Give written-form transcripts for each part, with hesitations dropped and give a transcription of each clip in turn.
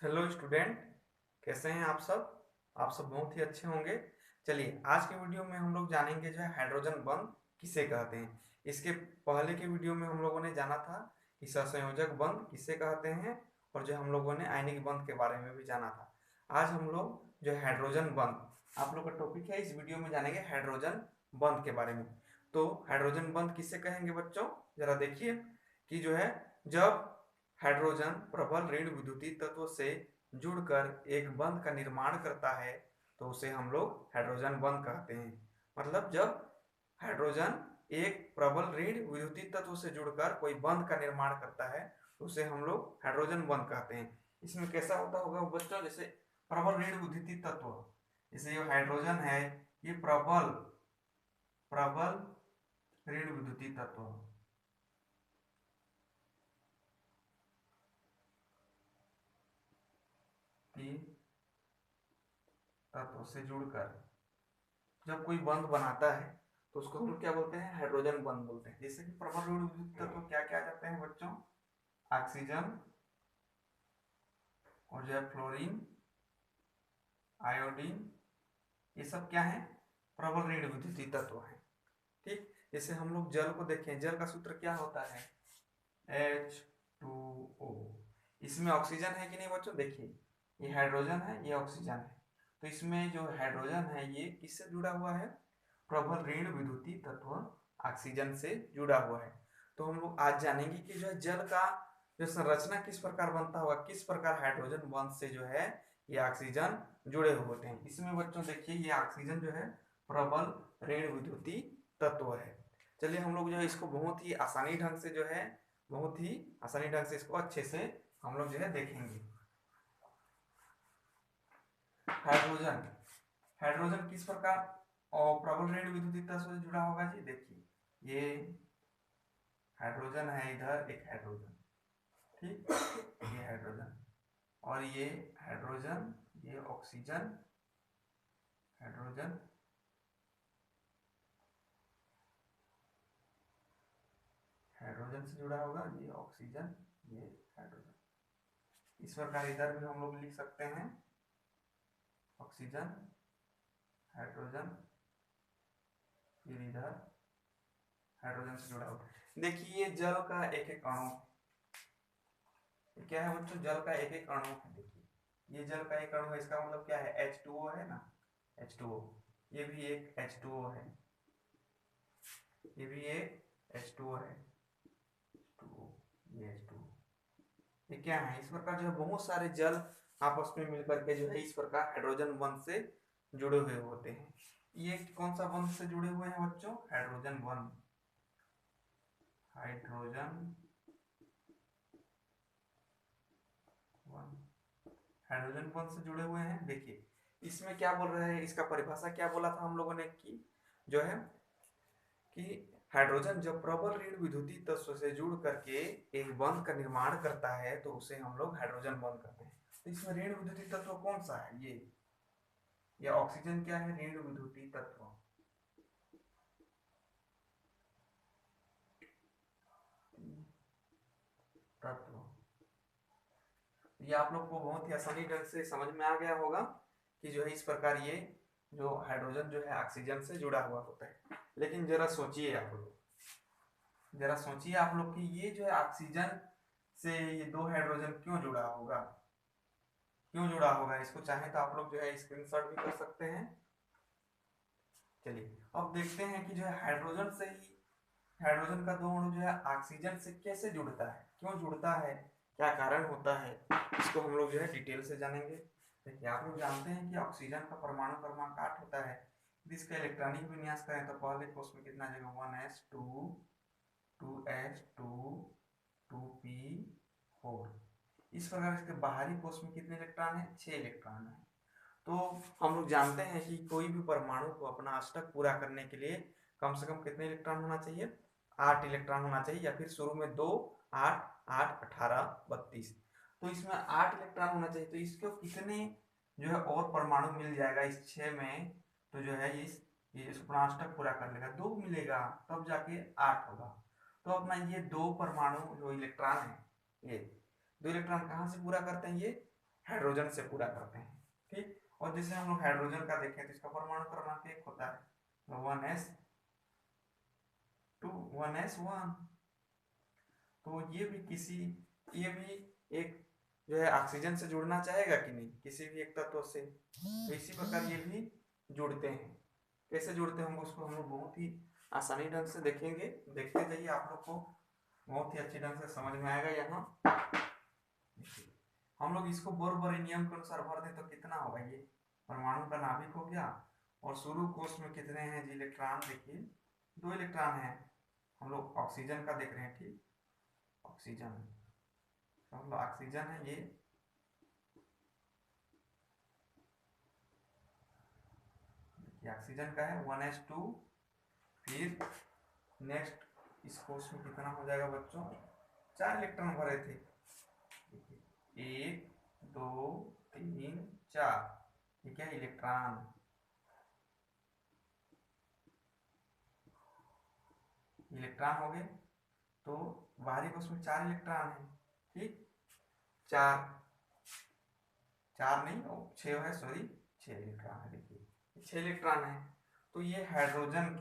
Hello student, कैसे हैं आप सब। आप सब बहुत ही अच्छे होंगे। चलिए आज के वीडियो में हम लोग जानेंगे जो है हाइड्रोजन बंध किसे कहते हैं। इसके पहले के वीडियो में हम लोगों ने जाना था कि सहसंयोजक बंध किसे कहते हैं, और जो हम लोगों ने आयनिक बंध के बारे में भी जाना था। आज हम लोग जो है हाइड्रोजन बंध, आप लोग का टॉपिक है, इस वीडियो में जानेंगे हाइड्रोजन बंध के बारे में। तो हाइड्रोजन बंध किसे कहेंगे बच्चों, जरा देखिए कि जो है जब हाइड्रोजन प्रबल ऋण विद्युतीय तत्व से जुड़कर एक बंध का निर्माण करता है तो उसे हम लोग हाइड्रोजन बंध कहते हैं। मतलब जब हाइड्रोजन एक प्रबल ऋण विद्युतीय तत्व से जुड़कर कोई बंध का निर्माण करता है तो उसे हम लोग हाइड्रोजन बंध कहते हैं। इसमें कैसा होता होगा बच्चों, जैसे प्रबल ऋण विद्युतीय तत्व, जैसे ये हाइड्रोजन है, ये प्रबल प्रबल ऋण विद्युतीय तत्व की तत्व से जुड़कर जब कोई बंध बनाता है तो उसको हम लोग क्या बोलते हैं, हाइड्रोजन बंध बोलते हैं। जैसे कि प्रबल ऋण विद्युत तत्व क्या क्या आ जाते हैं बच्चों, ऑक्सीजन और जो है फ्लोरीन, आयोडीन, ये सब क्या है, प्रबल ऋण विद्युतीय तत्व है। ठीक, जैसे हम लोग जल को देखें, जल का सूत्र क्या होता है, H2O। इसमें ऑक्सीजन है कि नहीं बच्चों, देखिए ये हाइड्रोजन है, ये ऑक्सीजन है, तो इसमें जो हाइड्रोजन है ये किससे जुड़ा हुआ है, प्रबल ऋण विद्युतीय तत्व ऑक्सीजन से जुड़ा हुआ है। तो हम लोग आज जानेंगे कि जो है जल का जो संरचना किस प्रकार बनता होगा, किस प्रकार हाइड्रोजन बंध से जो है ये ऑक्सीजन जुड़े हुए होते हैं। इसमें बच्चों देखिए ये ऑक्सीजन जो है प्रबल ऋण विद्युतीय तत्व है। चलिए हम लोग जो है इसको बहुत ही आसानी ढंग से जो है, बहुत ही आसानी ढंग से इसको अच्छे से हम लोग जो है देखेंगे। हाइड्रोजन, हाइड्रोजन किस प्रकार और प्रबल ऋण विद्युतीय तत्व से जुड़ा होगा जी, देखिए ये हाइड्रोजन है, इधर एक हाइड्रोजन, ठीक, ये हाइड्रोजन और ये हाइड्रोजन, ये ऑक्सीजन, हाइड्रोजन, हाइड्रोजन से जुड़ा होगा, ये ऑक्सीजन, ये हाइड्रोजन। इस प्रकार इधर भी हम लोग लिख सकते हैं ऑक्सीजन, हाइड्रोजन, फिर इधर हाइड्रोजन से जुड़ा होगा। देखिए ये जल का एक एक अणु, क्या है बच्चों, जल का एक एक अणु है। देखिए ये जल का एक अणु है, इसका मतलब क्या है, H2O है ना, H2O, ये भी एक H2O है, ये भी एक H2O है, H2O, ये H2O, ये क्या है, इस प्रकार जो है बहुत सारे जल आपस में मिलकर के जो है इस प्रकार हाइड्रोजन बंध से जुड़े हुए होते हैं। ये कौन सा बंध से जुड़े हुए हैं बच्चों, हाइड्रोजन बंध, हाइड्रोजन हाइड्रोजन बंध से जुड़े हुए हैं। देखिए इसमें क्या बोल रहे हैं, इसका परिभाषा क्या बोला था हम लोगों ने कि जो है कि हाइड्रोजन जब प्रबल ऋण विद्युतीय तत्व से जुड़ करके एक बंध का निर्माण करता है तो उसे हम लोग हाइड्रोजन बंध कहते हैं। तो इसमें ऋण विद्युतीय तत्व कौन सा है, ये ऑक्सीजन क्या है, ऋण विद्युतीय तत्व, तत्व। ये आप लोग को बहुत ही आसानी ढंग से समझ में आ गया होगा कि जो है इस प्रकार ये जो हाइड्रोजन जो है ऑक्सीजन से जुड़ा हुआ होता है। लेकिन जरा सोचिए आप लोग, जरा सोचिए आप लोग कि ये जो है ऑक्सीजन से ये दो हाइड्रोजन क्यों जुड़ा होगा, क्यों जुड़ा होगा, इसको चाहे तो आप लोग जो है स्क्रीनशॉट भी कर सकते हैं। चलिए अब देखते हैं कि जो है हाइड्रोजन से ही, हाइड्रोजन का दो अणु जो है ऑक्सीजन से कैसे जुड़ता है, क्यों जुड़ता है, क्या कारण होता है, इसको हम लोग जो है डिटेल से जानेंगे। देखिए आप लोग जानते हैं कि ऑक्सीजन का परमाणु क्रमांक 8 होता है। यदि इसका इलेक्ट्रॉनिक विन्यास करें तो पहले कोष में कितना आ जाएगा, 1s2 2s2 2p4। इस प्रकार इसके बाहरी कोष में कितने इलेक्ट्रॉन है, 6 इलेक्ट्रॉन है। तो हम लोग जानते हैं कि कोई भी परमाणु को अपना अष्टक पूरा करने के लिए कम से कम कितने इलेक्ट्रॉन होना चाहिए, 8 इलेक्ट्रॉन होना चाहिए, या फिर शुरू में 2 8 8 18 32। तो इसमें 8 इलेक्ट्रॉन होना चाहिए, तो इसको कितने जो है और परमाणु मिल जाएगा इस 6 में, तो जो है ये अपना अष्टक पूरा कर लेगा, 2 मिलेगा तब जाके 8 होगा। तो अपना ये 2 परमाणु जो इलेक्ट्रॉन है, ये 2 इलेक्ट्रॉन कहाँ से पूरा करते हैं, ये हाइड्रोजन से पूरा करते हैं। ठीक, और जैसे हम लोग हाइड्रोजन का देखें तो इसका परमाणु क्रमांक 1 होता है 1s2 1s1। तो ये भी एक जो है ऑक्सीजन से जुड़ना चाहेगा कि नहीं, किसी भी एक तत्व से। तो इसी प्रकार ये भी जुड़ते हैं। कैसे जुड़ते होंगे उसको हम लोग बहुत ही आसानी ढंग से देखेंगे। देखते जाइए, आप लोग को बहुत ही अच्छी ढंग से समझ में आएगा। यहाँ हम लोग इसको बोर-बोरेनियम के अनुसार भर दें तो कितना होगा, ये परमाणु का नाभिक हो गया। और शुरू कोष में कितने हैं जी इलेक्ट्रॉन, देखिए 2 इलेक्ट्रॉन हैं। हम लोग ऑक्सीजन का देख रहे हैं। ठीक, ऑक्सीजन, तो हम लोग ऑक्सीजन है ये ऑक्सीजन का है 1s2। फिर नेक्स्ट इस कोष में कितना हो जाएगा बच्चों, 4 इलेक्ट्रॉन भरे थे। 1 2 3 4, ठीक है, इलेक्ट्रॉन हो गए। तो बाहरी कोष में 4 इलेक्ट्रॉन है। ठीक, 4 नहीं 6 है, सॉरी 6 इलेक्ट्रॉन है। देखिए 6 इलेक्ट्रॉन है। तो ये हाइड्रोजन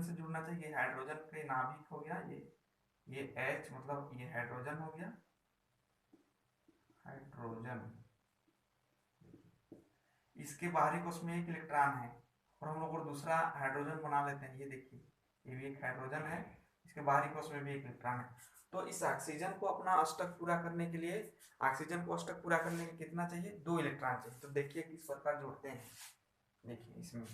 से जुड़ना चाहिए। हाइड्रोजन के नाभिक हो गया ये H, मतलब ये हाइड्रोजन हो गया, हाइड्रोजन। इसके बाहरी कोष में 1 इलेक्ट्रॉन है, और हम लोग और दूसरा हाइड्रोजन बना लेते हैं। ये देखिए ये भी एक हाइड्रोजन है, इसके बाहरी कोष में भी 1 इलेक्ट्रॉन है। तो इस ऑक्सीजन को अपना अष्टक पूरा करने के लिए, ऑक्सीजन को अष्टक पूरा करने के लिए कितना चाहिए, 2 इलेक्ट्रॉन चाहिए। तो देखिए किस प्रकार जोड़ते हैं। देखिए इसमें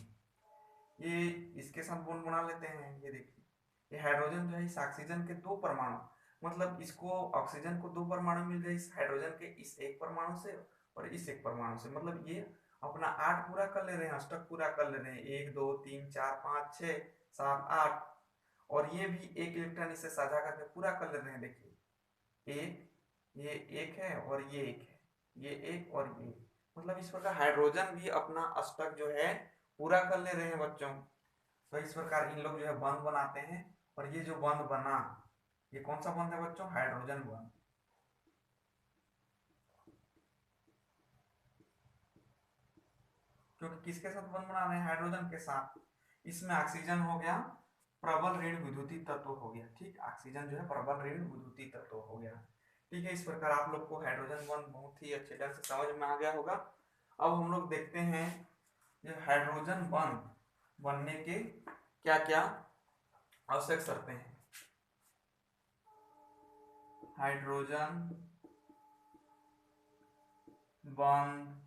ये इसके साथ बॉन्ड बना लेते हैं। ये देखिए ये हाइड्रोजन जो है इस ऑक्सीजन के 2 परमाणु, मतलब इसको ऑक्सीजन को 2 परमाणु मिल गए इस हाइड्रोजन के इस 1 परमाणु से और इस 1 परमाणु से। मतलब ये अपना 8 पूरा कर ले रहे हैं, अष्टक पूरा कर ले रहे हैं। 1 2 3 4 5 6 7 8, और ये भी 1 इलेक्ट्रॉन इससे साझा करके पूरा कर ले रहे हैं। देखिए ये 1 है और ये 1 है, ये 1 और ये, मतलब इस प्रकार हाइड्रोजन भी अपना अष्टक जो है पूरा कर ले रहे हैं बच्चों। तो इस प्रकार इन लोग जो है बंध बनाते हैं। और ये जो बंध बना, ये कौन सा बंध है बच्चों, हाइड्रोजन बंध। क्योंकि किसके साथ बंध बना रहे हैं, हाइड्रोजन के साथ। इसमें ऑक्सीजन हो गया प्रबल ऋण विद्युतीय तत्व हो गया। ठीक, ऑक्सीजन जो है प्रबल ऋण विद्युतीय तत्व हो गया। ठीक है, इस प्रकार आप लोग को हाइड्रोजन बंध बहुत ही अच्छे ढंग से समझ में आ गया होगा। अब हम लोग देखते हैं ये हाइड्रोजन बंध बनने के क्या क्या आवश्यक शर्तें हैं। हाइड्रोजन बंध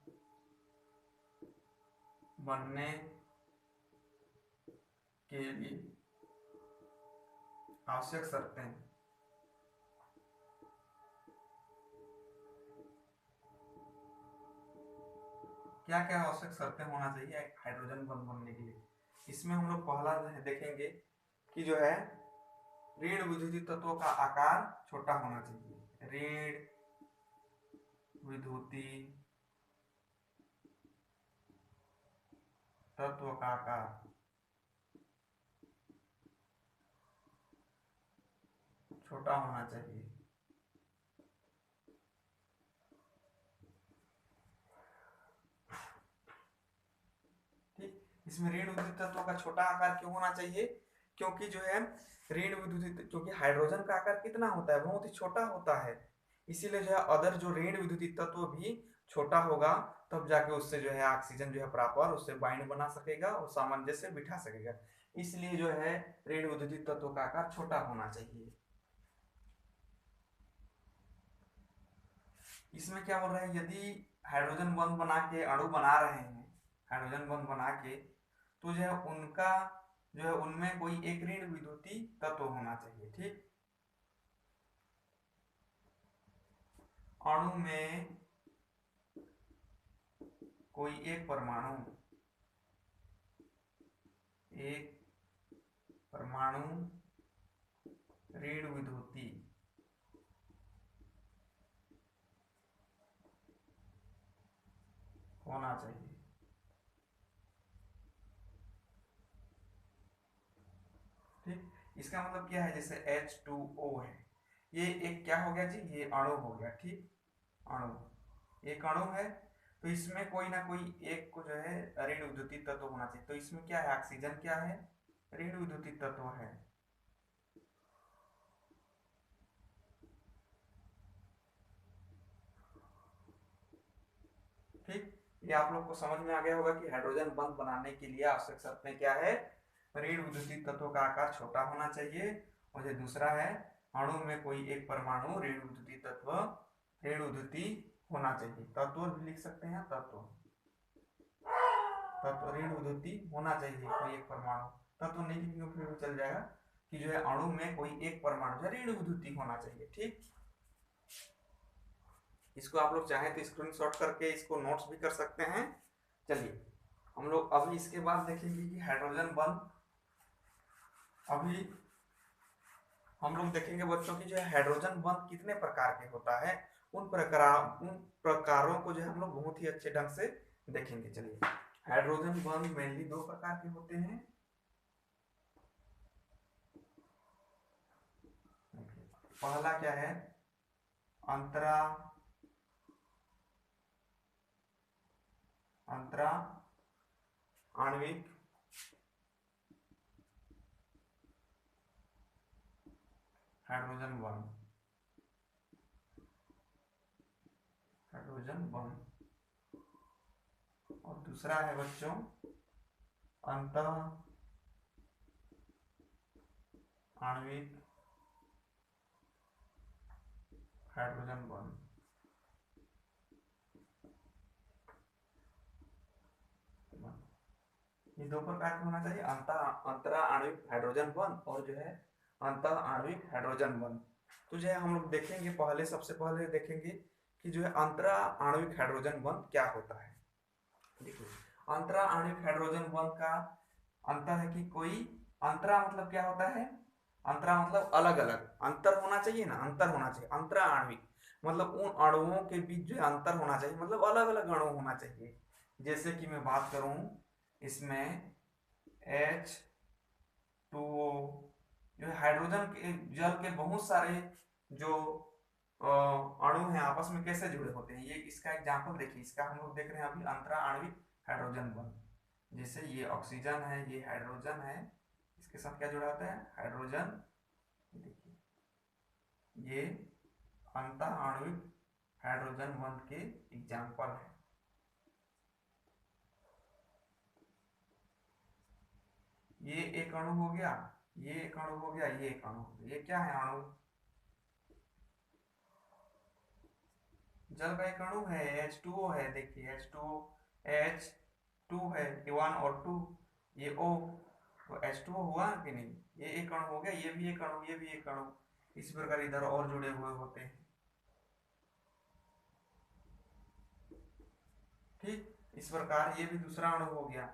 बनने के लिए आवश्यक शर्तें, क्या क्या आवश्यक शर्तें होना चाहिए हाइड्रोजन बंध बनने के लिए। इसमें हम लोग पहला देखेंगे कि जो है ऋण विद्युतीय तत्वों का आकार छोटा होना चाहिए। ऋण विद्युतीय तत्व का आकार छोटा होना चाहिए। ठीक, इसमें ऋण विद्युतीय तत्व का छोटा आकार क्यों होना चाहिए, क्योंकि जो है ऋण विद्युतीय, क्योंकि हाइड्रोजन का आकार कितना होता है, बहुत ही छोटा होता है। इसीलिए जो है अदर जो ऋण विद्युतीय तत्व भी छोटा होगा, तब जाके उससे जो है ऑक्सीजन जो है प्रॉपर उससे बाइंड बना सकेगा और सामंजस्य बिठा सकेगा। इसलिए जो है ऋण विद्युतीय तत्व का आकार छोटा होना चाहिए। इसमें क्या बोल रहे हैं, यदि हाइड्रोजन बंध बना के अणु बना रहे हैं, हाइड्रोजन बंध बना के, तो जो है उनका जो है उनमें कोई एक ऋण विद्युतीय तत्व होना चाहिए। ठीक, अणु में कोई एक परमाणु ऋण विद्युतीय होना चाहिए। ठीक, इसका मतलब क्या है, जैसे H2O है, ये एक क्या हो गया जी, ये अणु हो गया, ठीक, अणु, एक अणु है, तो इसमें कोई ना कोई एक को जो है ऋण विद्युतीय तत्व होना चाहिए। तो इसमें क्या है, ऑक्सीजन क्या है, ऋण विद्युतीय तत्व है, ठीक। ये आप लोग को समझ में आ गया होगा कि हाइड्रोजन बंध बनाने के लिए आवश्यक शर्तें क्या है, ऋण विद्युतीय तत्व का आकार छोटा होना चाहिए, और जो दूसरा है, अणु में कोई एक परमाणु ऋण विद्युतीय तत्व, ऋण विद्युतीय होना चाहिए। तत्व भी लिख सकते हैं, तत्व, तत्व ऋण विद्युतीय होना चाहिए, कोई एक परमाणु, तत्व नहीं लिखेंगे फिर भी चल जाएगा, कि जो है अणु में कोई एक परमाणु जो ऋण विद्युतीय होना चाहिए, ठीक। इसको आप लोग चाहें तो स्क्रीनशॉट करके इसको नोट्स भी कर सकते हैं। चलिए हम लोग अभी इसके बाद देखेंगे कि हाइड्रोजन बंध, अभी हम लोग देखेंगे बच्चों की जो है हाइड्रोजन बंध कितने प्रकार के होता है, उन प्रकारों को जो है हम लोग बहुत ही अच्छे ढंग से देखेंगे। चलिए, हाइड्रोजन बंध मेनली दो प्रकार के होते हैं। पहला क्या है, अंतरा अंतरा आणविक हाइड्रोजन बंध, हाइड्रोजन बंध, और दूसरा है बच्चों अंतः आणविक हाइड्रोजन बंध। ये दो प्रकार का होना चाहिए, अंतरा आणविक हाइड्रोजन बंध और जो है अंतः आणविक हाइड्रोजन बंध। तो जो है हम लोग देखेंगे, पहले सबसे पहले देखेंगे कि जो है अंतरा आणविक हाइड्रोजन बंध क्या होता है। देखिए, अंतरा आणविक हाइड्रोजन बंध का अंतर है कि कोई, अंतरा मतलब क्या होता है, अंतरा मतलब अलग अलग, अंतर होना चाहिए ना, अंतर होना चाहिए, अंतरा आणविक मतलब उन अणुओं के बीच जो अंतर होना चाहिए, मतलब अलग अलग अणु होना चाहिए। जैसे कि मैं बात करूं, इसमें H2O जो है हाइड्रोजन के जल के बहुत सारे जो अणु हैं आपस में कैसे जुड़े होते हैं, ये इसका एग्जांपल देखिए, इसका हम लोग देख रहे हैं अभी अंतरा आणविक हाइड्रोजन बंध। जैसे ये ऑक्सीजन है, ये हाइड्रोजन है, इसके साथ क्या जुड़ा होता है, हाइड्रोजन। देखिए, ये अंतः आणविक हाइड्रोजन बंध के एग्जांपल है। ये एक अणु हो गया, ये एक अणु हो गया, ये एक अणु हो गया, ये क्या है, अणु, जल का एक अणु है, H2O है, देखिए H2O, H2 है, ये 1 और 2, ये O, तो H2O हुआ कि नहीं, ये एक अणु हो गया, ये भी एक अणु, ये भी एक अणु, इसी प्रकार इधर और जुड़े हुए होते हैं, ठीक। इस प्रकार ये भी दूसरा अणु हो गया।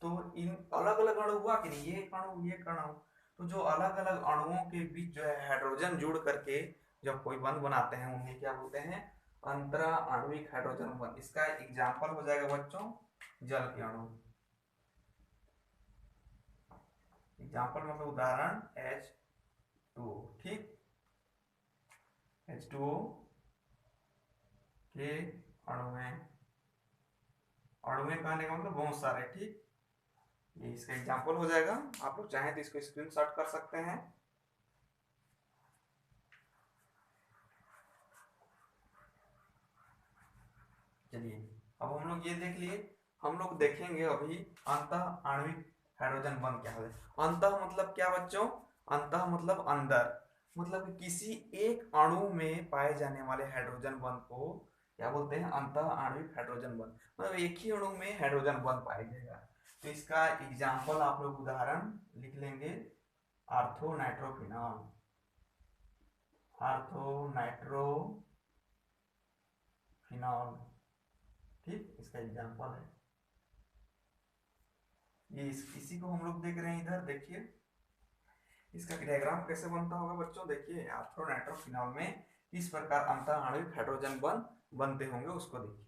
तो इन अलग अलग अणु हुआ कि नहीं, ये एक अणु, ये एक अणु, तो जो अलग अलग अणुओं के बीच जो है हाइड्रोजन जुड़ करके जब कोई बंध बनाते हैं उन्हें क्या बोलते हैं, अंतरा आणविक हाइड्रोजन बंध। इसका एग्जाम्पल हो जाएगा बच्चों जल के अणु, एग्जाम्पल मतलब उदाहरण H2O, ठीक, H2O के अणु में, अणु में कहने का मतलब बहुत सारे, ठीक, ये इसका एग्जाम्पल हो जाएगा। आप लोग चाहें तो इसको स्क्रीनशॉट कर सकते हैं। चलिए, अब हम लोग ये देख लिए, हम लोग देखेंगे अभी अंतः आणविक हाइड्रोजन बंध क्या है। अंतः मतलब क्या बच्चों, अंतः मतलब अंदर, मतलब किसी एक अणु में पाए जाने वाले हाइड्रोजन बंध को क्या बोलते हैं, अंतः आणविक हाइड्रोजन बंध, मतलब एक ही अणु में हाइड्रोजन बंध पाया जाएगा। तो इसका एग्जाम्पल आप लोग उदाहरण लिख लेंगे, आर्थो नाइट्रोफिनॉल, आर्थो नाइट्रोफिनॉल, ठीक, इसका एग्जाम्पल है ये, इसी को हम लोग देख रहे हैं, इधर देखिए इसका डायग्राम कैसे बनता होगा बच्चों, देखिए आर्थो नाइट्रोफिनॉल में इस प्रकार अंतः आणविक हाइड्रोजन बंध बनते होंगे, उसको देखिए।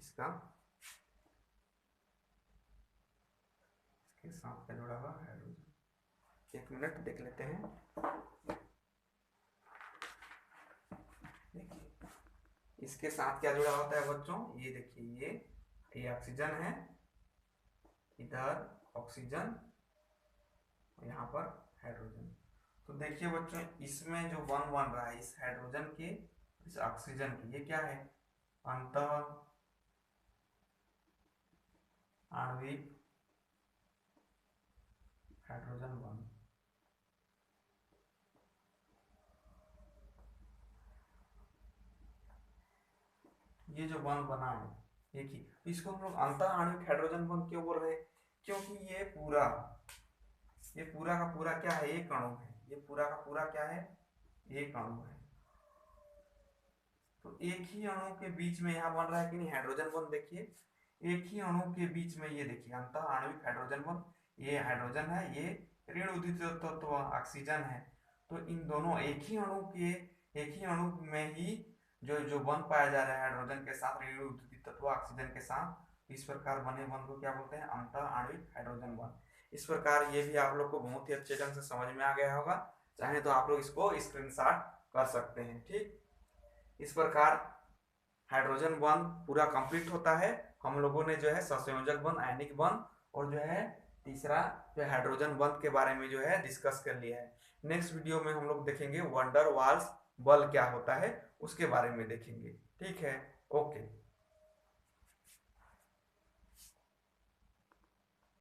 इसका इसके साथ क्या जुड़ा हुआ हाइड्रोजन, एक मिनट देख लेते हैं। देखिए इसके साथ क्या जुड़ा होता है बच्चों, ये देखिए ये ऑक्सीजन है, इधर ऑक्सीजन, यहाँ पर हाइड्रोजन। तो देखिए बच्चों इसमें जो बॉन्ड बन रहा है इस हाइड्रोजन के इस ऑक्सीजन की, ये क्या है, अंतः आणविक हाइड्रोजन बॉन्ड। ये जो बॉन्ड बना है देखिए, इसको हम लोग अंतः आणविक हाइड्रोजन बॉन्ड क्यों बोल रहे हैं, क्योंकि ये पूरा का पूरा क्या है, एक अणु है, ये पूरा का पूरा क्या है, एक अणु है। तो एक ही अणु के बीच में यहाँ बन रहा है कि नहीं हाइड्रोजन बॉन्ड, देखिए एक ही अणु के बीच में ये देखिए अंतः आणविक हाइड्रोजन बॉन्ड, ये हाइड्रोजन है, ये ऋण उदित तत्व ऑक्सीजन है। तो इन दोनों एक ही अणु में ही जो बॉन्ड पाया जा रहा है हाइड्रोजन के साथ ऋण उदित तत्व ऑक्सीजन के साथ, इस प्रकार बने बॉन्ड को क्या बोलते हैं, अंतः आणविक हाइड्रोजन बॉन्ड। इस प्रकार ये भी आप लोग को बहुत ही अच्छे ढंग से समझ में आ गया होगा, चाहे तो आप लोग इसको स्क्रीनशॉट कर सकते हैं। ठीक, इस प्रकार हाइड्रोजन बॉन्ड पूरा कंप्लीट होता है। हम लोगों ने जो है सहसंयोजक बॉन्ड, आयनिक बॉन्ड और जो है तीसरा जो हाइड्रोजन बॉन्ड के बारे में जो है डिस्कस कर लिया है। नेक्स्ट वीडियो में हम लोग देखेंगे वंडर वाल्स बल क्या होता है, उसके बारे में देखेंगे। ठीक है, ओके।